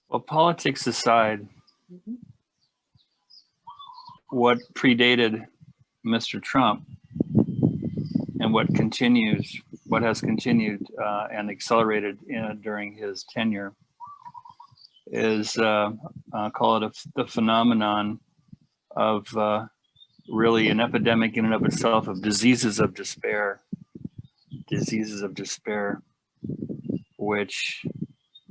Well, politics aside, Mhm. what predated Mr. Trump and what has continued and accelerated during his tenure is, call it the phenomenon of really an epidemic in and of itself of diseases of despair, which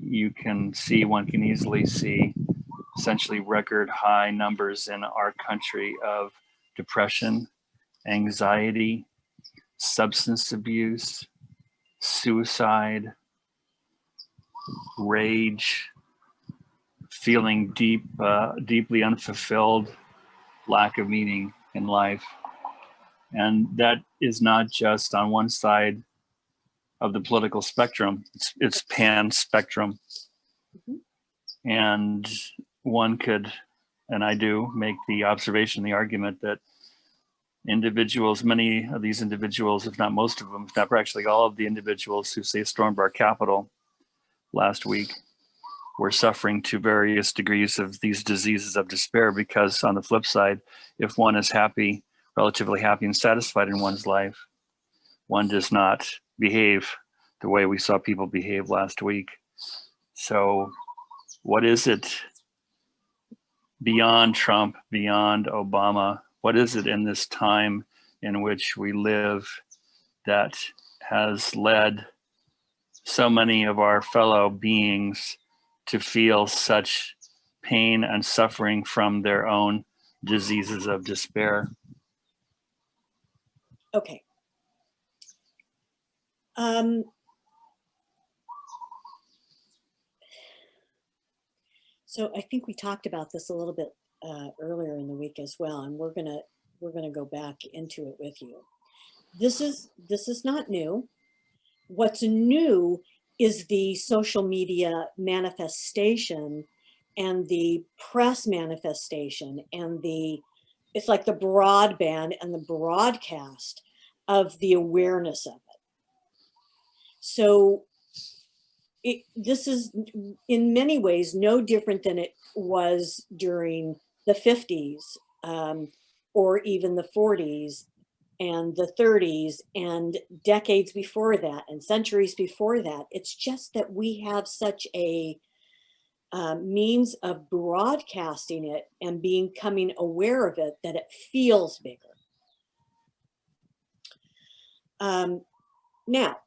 one can easily see essentially record high numbers in our country of depression, anxiety, substance abuse, suicide, rage, feeling deeply unfulfilled, lack of meaning in life. And that is not just on one side of the political spectrum, it's pan spectrum. Mhm. And one could, and I do, make the observation, the argument that many of these individuals, if not most of them, if not actually all of the individuals who say stormed our Capitol last week, were suffering to various degrees of these diseases of despair, because on the flip side, if one is happy, relatively happy and satisfied in one's life, one does not behave the way we saw people behave last week. So what is it beyond Trump, beyond Obama? What is it in this time in which we live that has led so many of our fellow beings to feel such pain and suffering from their own diseases of despair? Okay. So I think we talked about this a little bit earlier in the week as well, and we're gonna go back into it with you. This is not new. What's new is the social media manifestation and the press manifestation and it's like the broadband and the broadcast of the awareness of it. So this is in many ways no different than it was during the 50s or even the 40s and the 30s and decades before that and centuries before that. It's just that we have such a means of broadcasting it and becoming aware of it that it feels bigger. Now,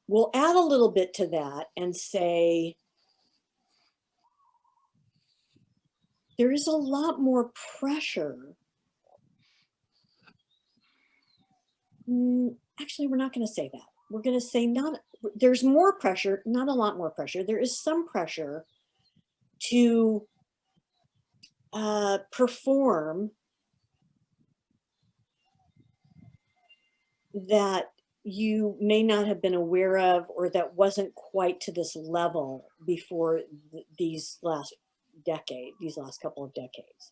we'll add a little bit to that and say there is a lot more pressure. Actually, we're not going to say that. We're going to say there's more pressure, not a lot more pressure. There is some pressure to perform that you may not have been aware of, or that wasn't quite to this level before these last couple of decades.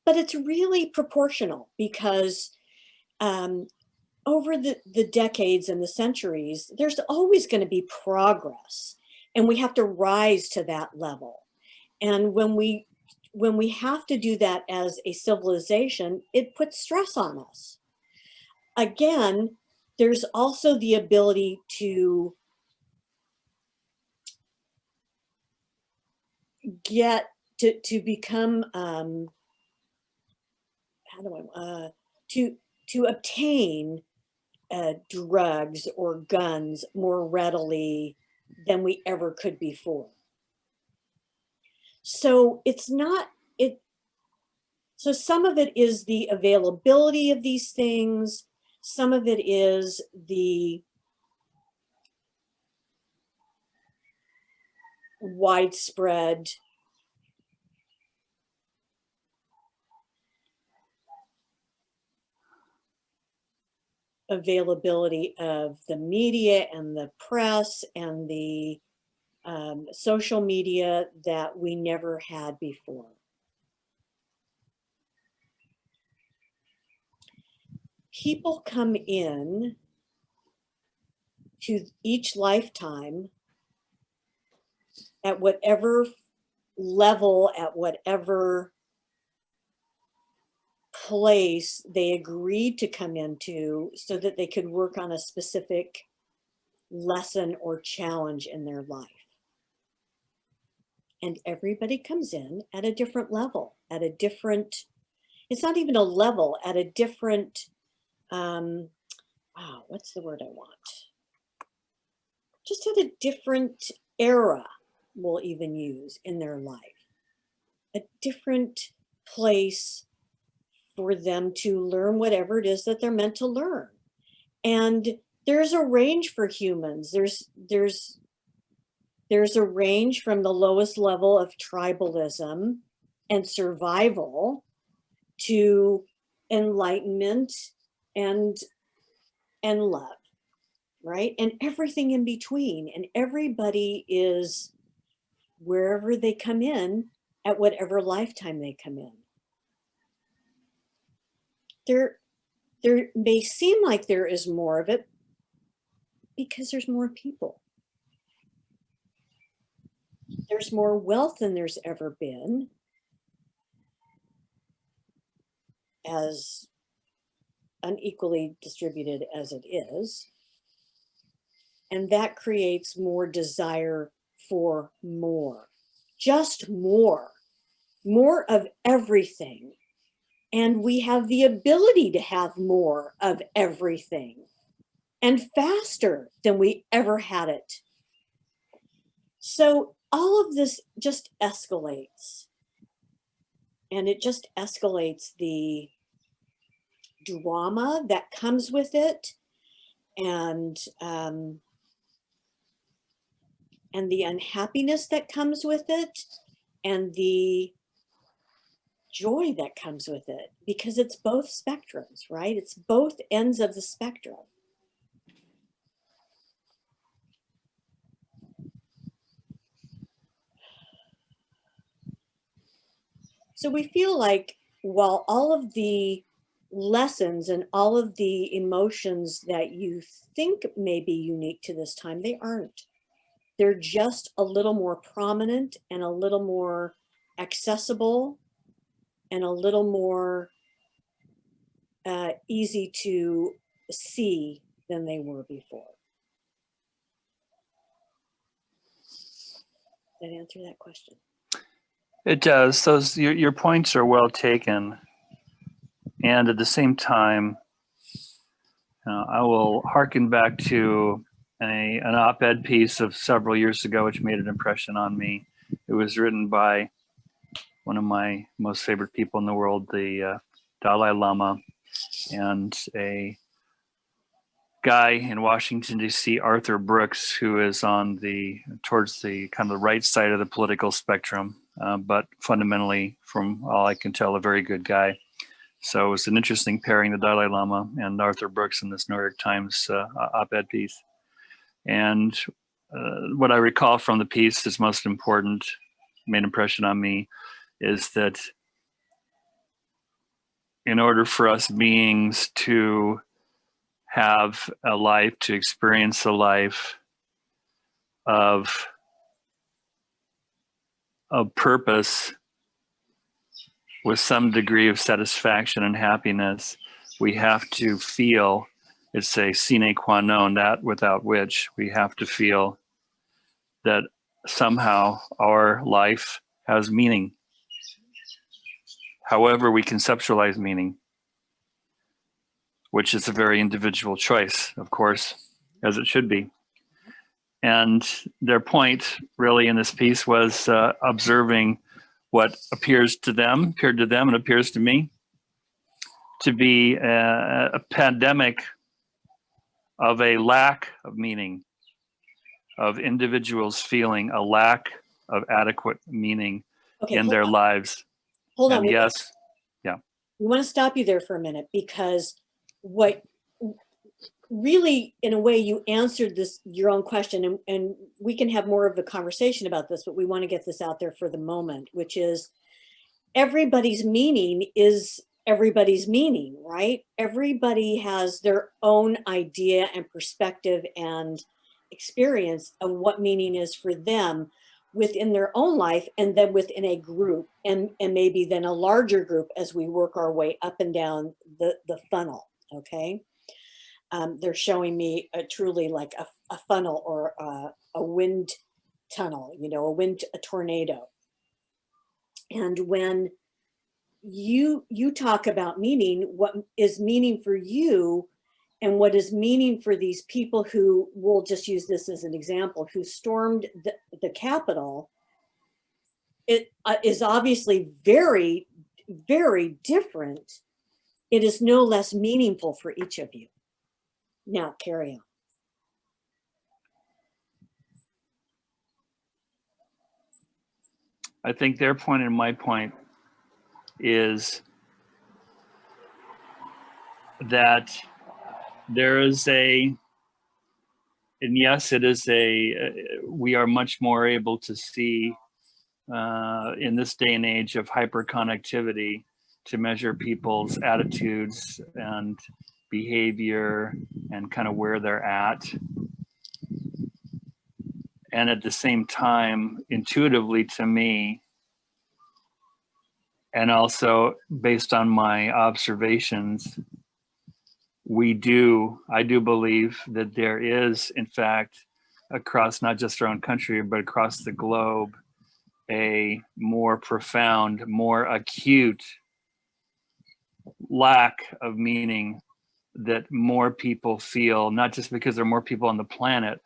But it's really proportional because over the decades and the centuries, there's always going to be progress, and we have to rise to that level. And when we have to do that as a civilization, it puts stress on us. Again, there's also the ability to to become to obtain drugs or guns more readily than we ever could before. So it's not it. So some of it is the availability of these things. Some of it is the widespread availability of the media and the press and the social media that we never had before. People come in to each lifetime at whatever level, at whatever place they agreed to come into so that they could work on a specific lesson or challenge in their life. And everybody comes in at a different level, at a different, it's not even a level, at a different, wow, what's the word I want? Just at a different era, we'll even use in their life. A different place for them to learn whatever it is that they're meant to learn. And there's a range for humans. There's a range from the lowest level of tribalism and survival to enlightenment and love, right? And everything in between. And everybody is wherever they come in at whatever lifetime they come in. There may seem like there is more of it because there's more people. There's more wealth than there's ever been, as unequally distributed as it is. And that creates more desire for more, just more of everything. And we have the ability to have more of everything and faster than we ever had it. So all of this just escalates, and it just escalates the drama that comes with it, and the unhappiness that comes with it, and the joy that comes with it, because it's both spectrums, right? It's both ends of the spectrum. So we feel like while all of the lessons and all of the emotions that you think may be unique to this time, they aren't. They're just a little more prominent and a little more accessible and a little more easy to see than they were before. Does that answer that question? It does. Your points are well taken, and at the same time, I will hearken back to an op-ed piece of several years ago, which made an impression on me. It was written by one of my most favorite people in the world, the Dalai Lama, and a guy in Washington, D.C., Arthur Brooks, who is on towards the kind of the right side of the political spectrum, but fundamentally, from all I can tell, a very good guy. So it was an interesting pairing, the Dalai Lama and Arthur Brooks in this New York Times op-ed piece. And what I recall from the piece is most important, made an impression on me, is that in order for us beings to have a life, to experience a life of purpose with some degree of satisfaction and happiness, we have to feel, it's a sine qua non, that without which we have to feel that somehow our life has meaning, however we conceptualize meaning, which is a very individual choice, of course, as it should be. And their point really in this piece was observing what appeared to them and appears to me to be a pandemic of a lack of meaning, of individuals feeling a lack of adequate meaning in their lives. Hold on. And yes, yeah. We want to stop you there for a minute, because what really, in a way, you answered your own question, and we can have more of a conversation about this, but we want to get this out there for the moment, which is everybody's meaning is everybody's meaning, right? Everybody has their own idea and perspective and experience of what meaning is for them. within their own life, and then within a group, and maybe then a larger group as we work our way up and down the funnel, okay? They're showing me truly like a funnel or a wind tunnel, you know, a tornado. And when you talk about meaning, what is meaning for you and what is meaning for these people who, we'll just use this as an example, who stormed the Capitol, it is obviously very, very different. It is no less meaningful for each of you. Now, carry on. I think their point and my point is that there is and yes, it is we are much more able to see in this day and age of hyperconnectivity to measure people's attitudes and behavior and kind of where they're at. And at the same time, intuitively to me, and also based on my observations, I do believe that there is, in fact, across not just our own country, but across the globe, a more profound, more acute lack of meaning that more people feel, not just because there are more people on the planet,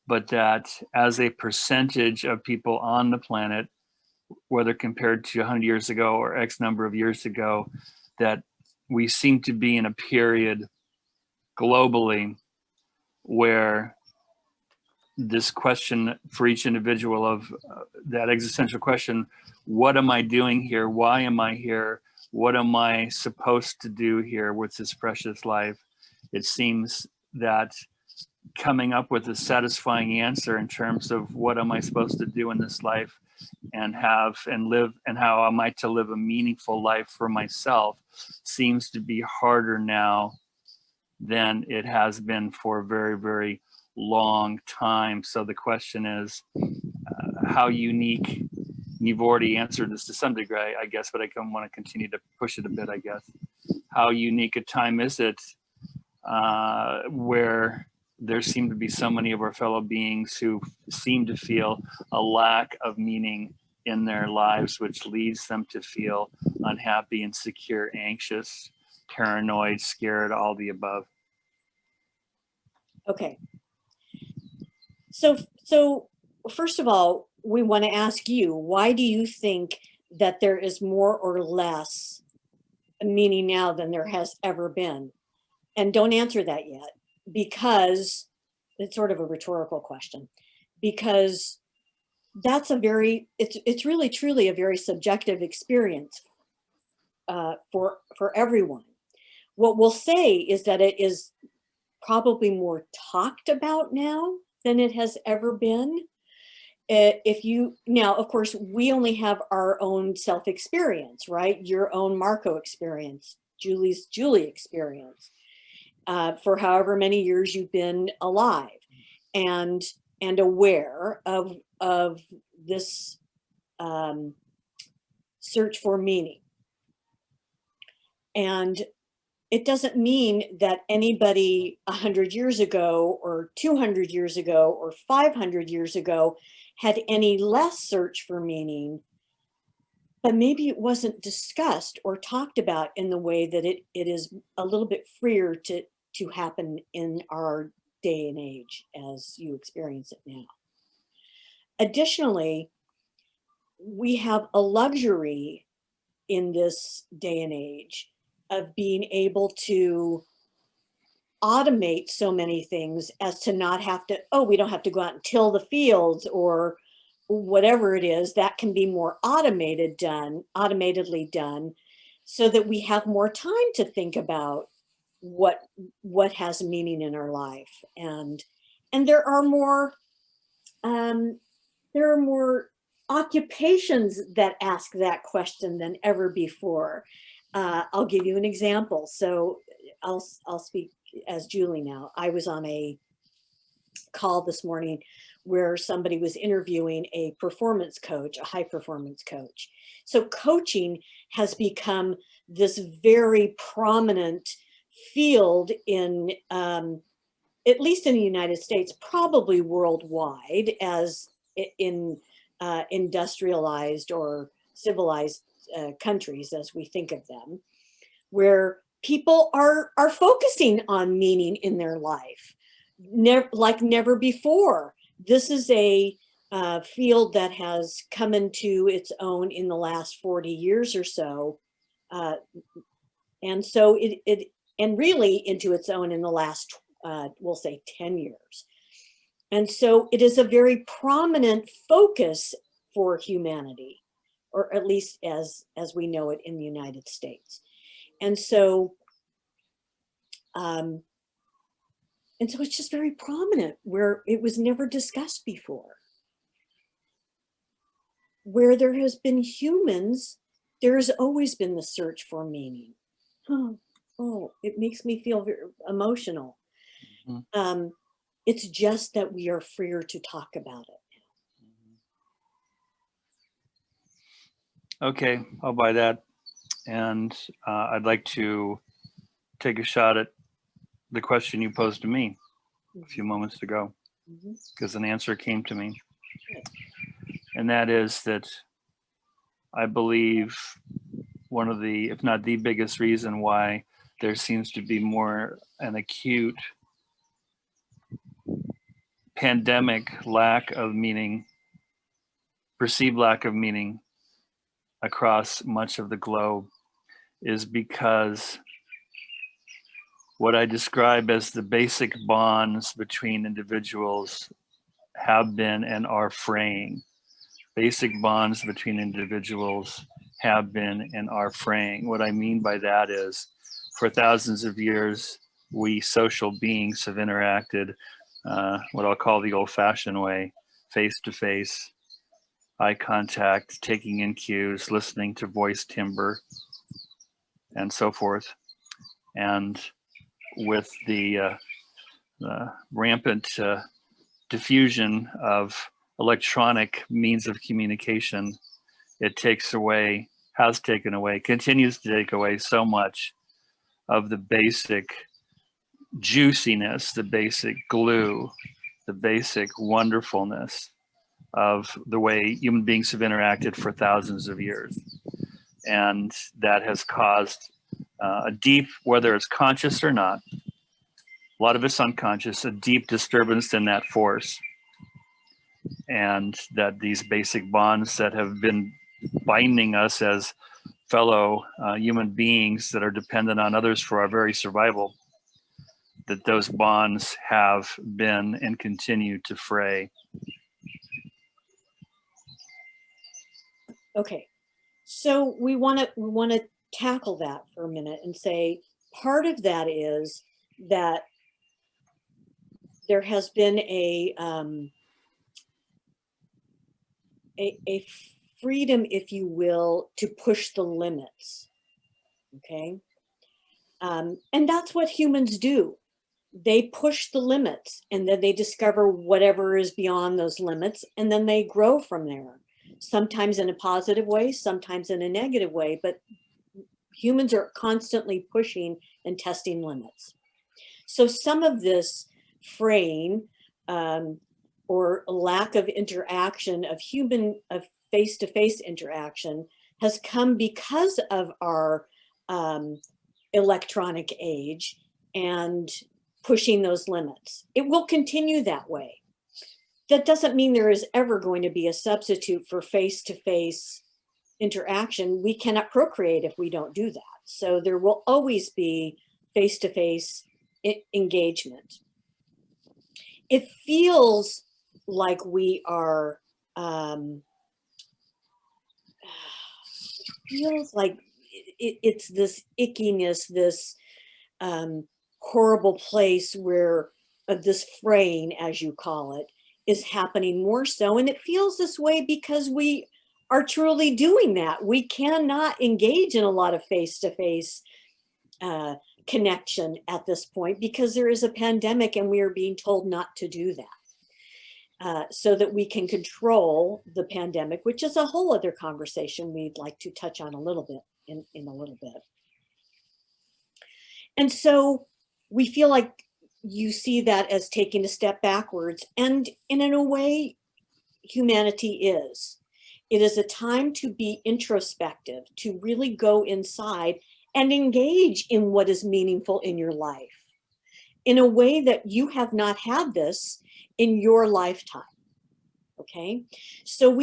but that as a percentage of people on the planet, whether compared to 100 years ago or X number of years ago, that we seem to be in a period globally where this question for each individual of that existential question, what am I doing here? Why am I here? What am I supposed to do here with this precious life? It seems that coming up with a satisfying answer in terms of what am I supposed to do in this life and have and live, and how am I to live a meaningful life for myself, seems to be harder now than it has been for a very, very long time. So the question is, how unique, you've already answered this to some degree, I guess, but I want to continue to push it a bit, I guess. How unique a time is it where there seem to be so many of our fellow beings who seem to feel a lack of meaning in their lives, which leads them to feel unhappy, insecure, anxious, paranoid, scared, all the above. Okay. So first of all, we want to ask you, why do you think that there is more or less meaning now than there has ever been? And don't answer that yet, because it's sort of a rhetorical question, because that's it's really truly a very subjective experience for everyone. What we'll say is that it is probably more talked about now than it has ever been. Now, of course, we only have our own self-experience, right? Your own Marco experience, Julie's Julie experience, for however many years you've been alive and aware of this search for meaning. And it doesn't mean that anybody 100 years ago or 200 years ago or 500 years ago had any less search for meaning, but maybe it wasn't discussed or talked about in the way that it is a little bit freer to happen in our day and age as you experience it now. Additionally, we have a luxury in this day and age of being able to automate so many things as to not have to, we don't have to go out and till the fields or whatever it is. That can be more automated automatedly done, so that we have more time to think about what has meaning in our life. And there are more occupations that ask that question than ever before. I'll give you an example. So I'll speak as Julie now. I was on a call this morning where somebody was interviewing a performance coach, a high performance coach. So coaching has become this very prominent field in, at least in the United States, probably worldwide, as in industrialized or civilized countries as we think of them, where people are focusing on meaning in their life like never before. This is a field that has come into its own in the last 40 years or so. And so and really into its own in the last, we'll say 10 years. And so it is a very prominent focus for humanity, or at least as we know it in the United States. And so, it's just very prominent where it was never discussed before. Where there has been humans, there has always been the search for meaning. Oh, it makes me feel very emotional. Mm-hmm. It's just that we are freer to talk about it. Okay, I'll buy that. And I'd like to take a shot at the question you posed to me a few moments ago, because an answer came to me. And that is that I believe one of the, if not the biggest reason why there seems to be more an acute pandemic lack of meaning, perceived lack of meaning across much of the globe, is because what I describe as the basic bonds between individuals have been and are fraying. Basic bonds between individuals have been and are fraying. What I mean by that is, for thousands of years, we social beings have interacted what I'll call the old-fashioned way, face-to-face, eye contact, taking in cues, listening to voice timbre, and so forth. And with the rampant diffusion of electronic means of communication, it takes away, has taken away, continues to take away so much of the basic juiciness, the basic glue, the basic wonderfulness of the way human beings have interacted for thousands of years. And that has caused a deep, whether it's conscious or not, a lot of it's unconscious, a deep disturbance in that force. And that these basic bonds that have been binding us as fellow human beings that are dependent on others for our very survival, that those bonds have been and continue to fray. Okay, so we want to tackle that for a minute and say part of that is that there has been a freedom, if you will, to push the limits. Okay, and that's what humans do. They push the limits, and then they discover whatever is beyond those limits, and then they grow from there. Sometimes in a positive way, sometimes in a negative way, but humans are constantly pushing and testing limits. So some of this fraying or lack of interaction of face-to-face interaction has come because of our electronic age and pushing those limits. It will continue that way. That doesn't mean there is ever going to be a substitute for face-to-face interaction. We cannot procreate if we don't do that. So there will always be face-to-face engagement. It feels like we are, feels like it's this ickiness, this horrible place where this fraying, as you call it, is happening more so. And it feels this way because we are truly doing that. We cannot engage in a lot of face-to-face connection at this point, because there is a pandemic and we are being told not to do that, so that we can control the pandemic, which is a whole other conversation we'd like to touch on a little bit in a little bit. And so we feel like you see that as taking a step backwards, and in a way, humanity is. It is a time to be introspective, to really go inside and engage in what is meaningful in your life in a way that you have not had this in your lifetime. Okay, so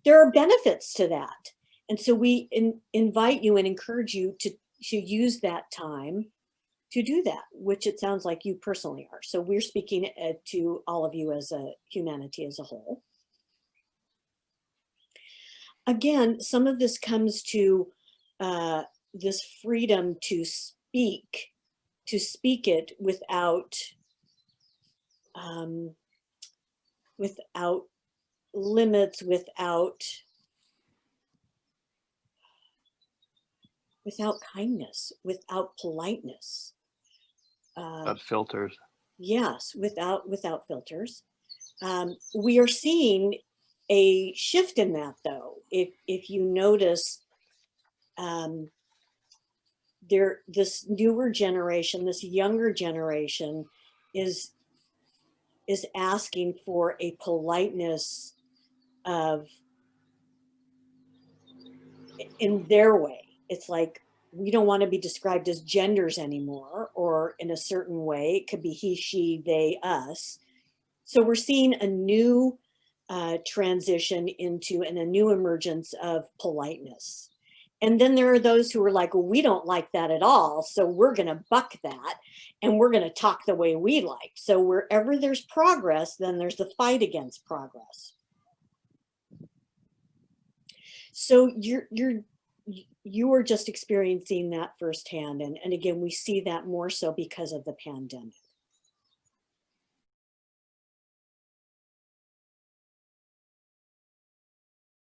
there are benefits to that, and so we invite you and encourage you to use that time to do that, which it sounds like you personally are. So we're speaking to all of you as a humanity as a whole. Again, some of this comes to this freedom to speak it without without limits, without kindness, without politeness. Filters. Yes, without filters. We are seeing a shift in that, though. If you notice, this newer generation, this younger generation, is asking for a politeness in their way. It's like, we don't want to be described as genders anymore, or in a certain way. It could be he, she, they, us. So we're seeing a new transition into, and a new emergence of politeness. And then there are those who are like, well, we don't like that at all, so we're going to buck that, and we're going to talk the way we like. So wherever there's progress, then there's the fight against progress. So you are just experiencing that firsthand. And again, we see that more so because of the pandemic.